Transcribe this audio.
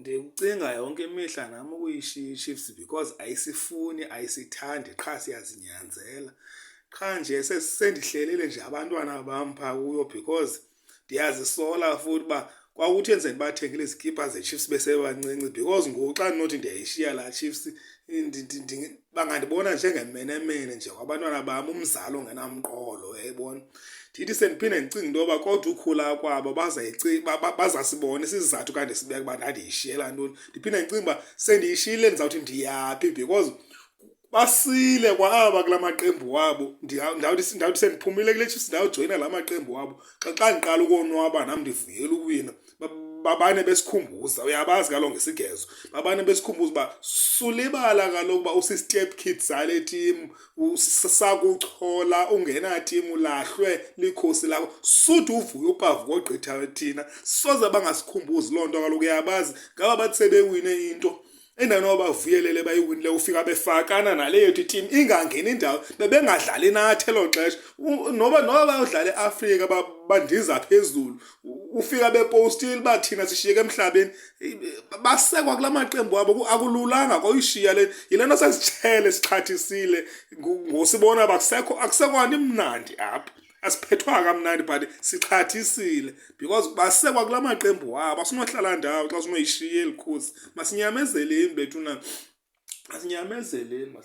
Ndikucinga yonke imihla nami ukuyishiya i-Chiefs because ayisifuni, ayisithandi, qha siyazinyanzela. Qha nje sendihlelele nje abantwana bam phaa kuyo because ndiyazisola futhi uba kwakuthi enzeni bathengile izikipa ze-Chiefs besebancinci because ngoku xa ndinothi ndiyayishiya laa Chiefs bangandibona njengemenemene nje kwabantwana bam, umzali ongenamqolo, uyayibona. Ndithi sendiphinde ndicinga into yoba kodwa ukhula kwabo bazasibona isizathu kanti sibeka uba ndandiyishiyela ntoni. Ndiphinde ndicinga uba sendiyishiyile ndizawuthi ndiyaphi because basile kwa aba kula maqembu wabo. Ndawuthi sendiphumile kule Chiefs ndawujoyina la maqembu wabo. Xa ndiqala ukonwaba nam ndivuyela ukuwina, babane besikhumbuza, uyabazi kaloku ngesigezo, babane besikhumbuza uba sulibala kaloku uba usi-step kid sale timu, sakuchola ungena-team, ulahlwe likhosi lakho. Suthi uvuye upavu kogqitha thina, soze bangasikhumbuzi loo nto kaloku. Uyabazi ngaba bathi sebewine into endaweni yoba bavuyelele bayiwinile, ufika befakana nale yethu iteam ingangeni indawo, bebengadlali nathi elo xesha. Noba bayodlala eAfrika bandiza phezulu, ufika bepostile uba thina sishiyeke emhlabeni. Basekwa kula maqembu wabo, akululanga koyishiya le. Yile nto sesitshele sixhathisile ngosibona uba akusekho nto imnandi apha, asiphethwa kamnandi but sixhathisile because basekwa kula maqembu wabo. Asinohlala ndawo xa sinoyishiya eli khosi, masinyamezeleni bethu na, masinyamezeleni.